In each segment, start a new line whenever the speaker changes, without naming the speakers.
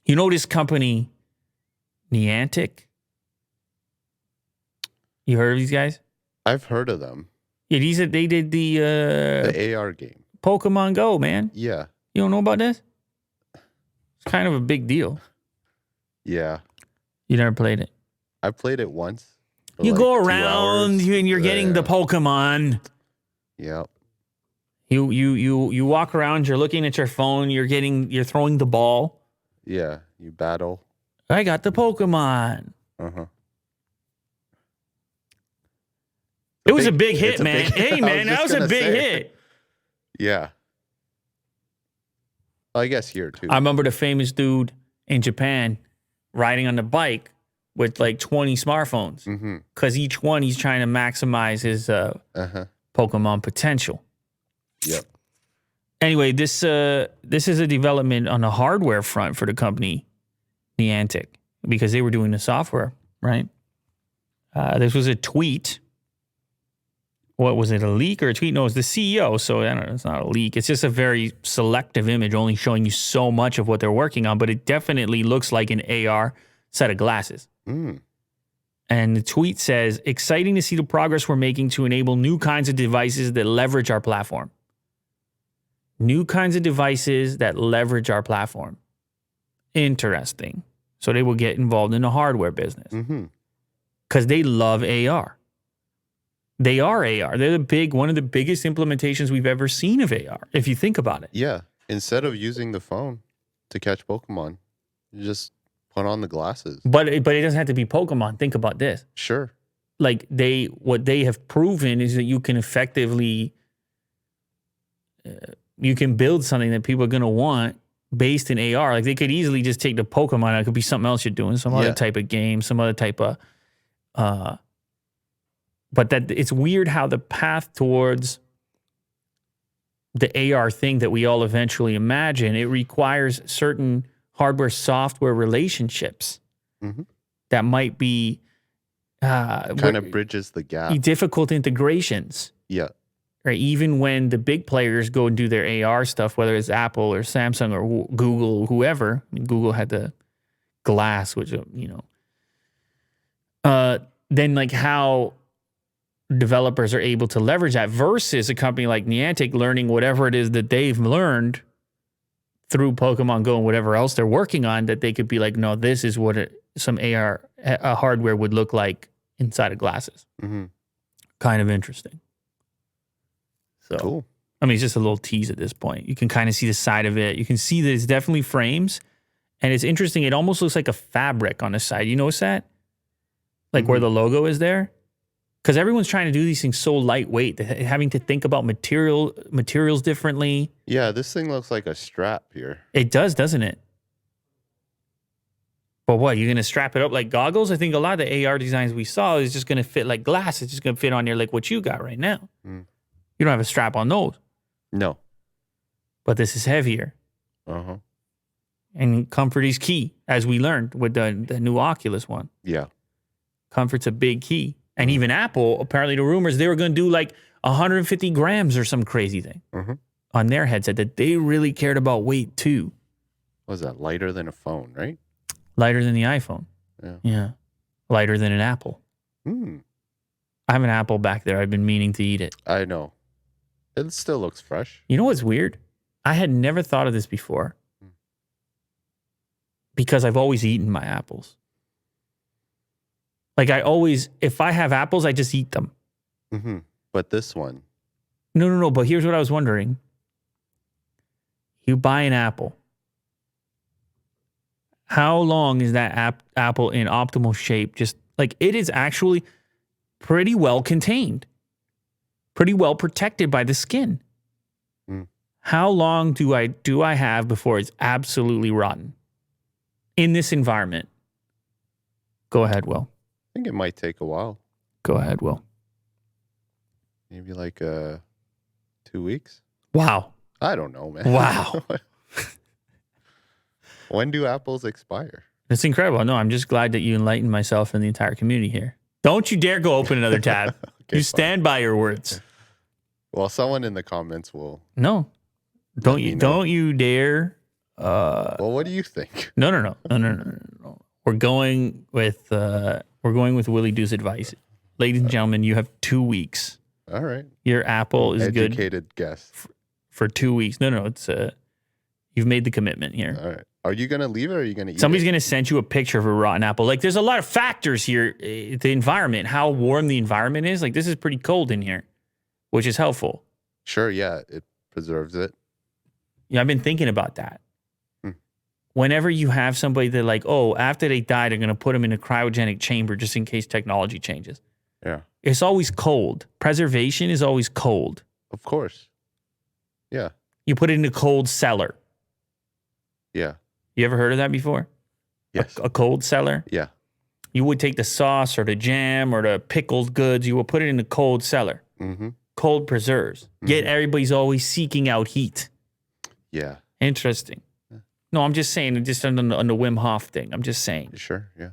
You know this company, Niantic? You heard of these guys?
I've heard of them.
Yeah, they did
The AR game.
Pokemon Go, man.
Yeah.
You don't know about this? It's kind of a big deal.
Yeah.
You never played it.
I played it once.
You go around and you're getting the Pokemon.
Yeah.
You walk around, you're looking at your phone, you're throwing the ball.
Yeah. You battle.
I got the Pokemon.
Uh-huh.
It was a big hit, man. Hey, man, that was a big hit.
Yeah. I guess here, too.
I remember the famous dude in Japan riding on the bike with like 20 smartphones. Because each one, he's trying to maximize his Pokemon potential.
Yep.
Anyway, this is a development on the hardware front for the company Niantic because they were doing the software, right? This was a tweet. What was it, a leak or a tweet? No, it was the CEO, so I don't know, it's not a leak. It's just a very selective image, only showing you so much of what they're working on, but it definitely looks like an AR set of glasses. And the tweet says, exciting to see the progress we're making to enable new kinds of devices that leverage our platform. New kinds of devices that leverage our platform. Interesting. So they will get involved in the hardware business. Because they love AR. They are AR. They're one of the biggest implementations we've ever seen of AR, if you think about it.
Yeah. Instead of using the phone to catch Pokemon, you just put on the glasses.
But it doesn't have to be Pokemon. Think about this.
Sure.
Like what they have proven is that you can effectively, you can build something that people are going to want based in AR. Like they could easily just take the Pokemon. It could be something else you're doing, some other type of game, some other type of, but that it's weird how the path towards the AR thing that we all eventually imagine, it requires certain hardware software relationships that might be
kind of bridges the gap.
Difficult integrations.
Yeah.
Right. Even when the big players go and do their AR stuff, whether it's Apple or Samsung or Google, whoever. I mean, Google had the Glass, which, then like how developers are able to leverage that versus a company like Niantic learning whatever it is that they've learned through Pokemon Go and whatever else they're working on, that they could be like, no, this is what some AR hardware would look like inside of glasses. Kind of interesting. So,
cool.
I mean, it's just a little tease at this point. You can kind of see the side of it. You can see that it's definitely frames. And it's interesting. It almost looks like a fabric on the side. You notice that? Like where the logo is there? Because everyone's trying to do these things so lightweight, having to think about materials differently.
Yeah, this thing looks like a strap here.
It does, doesn't it? But what, you're going to strap it up like goggles? I think a lot of the AR designs we saw is just going to fit like glass. It's just going to fit on there like what you got right now. You don't have a strap on those.
No.
But this is heavier. And comfort is key, as we learned with the new Oculus one.
Yeah.
Comfort's a big key. And even Apple, apparently the rumors, they were going to do like 150 grams or some crazy thing on their headset, that they really cared about weight too.
What was that? Lighter than a phone, right?
Lighter than the iPhone. Yeah. Lighter than an apple. I have an apple back there. I've been meaning to eat it.
I know. It still looks fresh.
You know what's weird? I had never thought of this before because I've always eaten my apples. Like if I have apples, I just eat them.
But this one.
No. But here's what I was wondering. You buy an apple. How long is that apple in optimal shape? Just like it is actually pretty well contained, pretty well protected by the skin. How long do I have before it's absolutely rotten in this environment? Go ahead, Will.
I think it might take a while.
Go ahead, Will.
Maybe like 2 weeks.
Wow.
I don't know, man.
Wow.
When do apples expire?
It's incredible. No, I'm just glad that you enlightened myself and the entire community here. Don't you dare go open another tab.
Okay,
you stand by your words.
Well, someone in the comments will.
No. Don't you dare
Well, what do you think?
No. We're going with Willie Doo's advice. Ladies and gentlemen, you have 2 weeks.
All right.
Your Apple is good
Educated guess.
for 2 weeks. No, it's you've made the commitment here.
All right. Are you gonna leave it or are you gonna eat
Somebody's
it?
going to send you a picture of a rotten apple. Like, there's a lot of factors here. The environment, how warm the environment is. Like, this is pretty cold in here, which is helpful.
Sure, yeah, it preserves it.
Yeah, I've been thinking about that.
Hmm.
Whenever you have somebody that, like, oh, after they die, they're going to put them in a cryogenic chamber just in case technology changes.
Yeah.
It's always cold. Preservation is always cold.
Of course. Yeah.
You put it in a cold cellar.
Yeah.
You ever heard of that before?
Yes.
A cold cellar?
Yeah.
You would take the sauce or the jam or the pickled goods, you would put it in a cold cellar.
Mm-hmm.
Cold preserves. Yet everybody's always seeking out heat.
Yeah.
Interesting. No, I'm just saying, just on the Wim Hof thing. I'm just saying.
Sure. Yeah.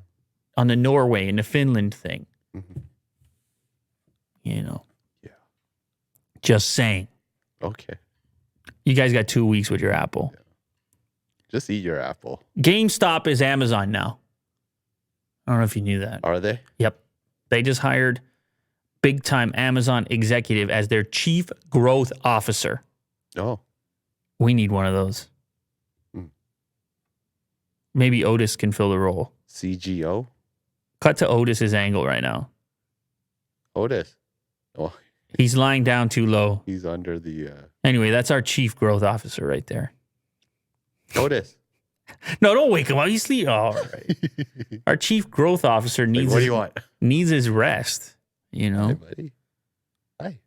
On the Norway and the Finland thing.
Mm-hmm.
You know.
Yeah.
Just saying.
Okay.
You guys got 2 weeks with your Apple.
Just eat your apple.
GameStop is Amazon now. I don't know if you knew that.
Are they?
Yep. They just hired big-time Amazon executive as their chief growth officer.
Oh.
We need one of those.
Hmm.
Maybe Otis can fill the role.
CGO?
Cut to Otis's angle right now.
Otis. Oh,
He's lying down too low.
he's under the
Anyway, that's our chief growth officer right there.
Otis.
No, don't wake him up. He's sleep. All right. Our chief growth officer
Like,
needs
what do you want?
needs his rest. You know.
Hey, buddy. Hi.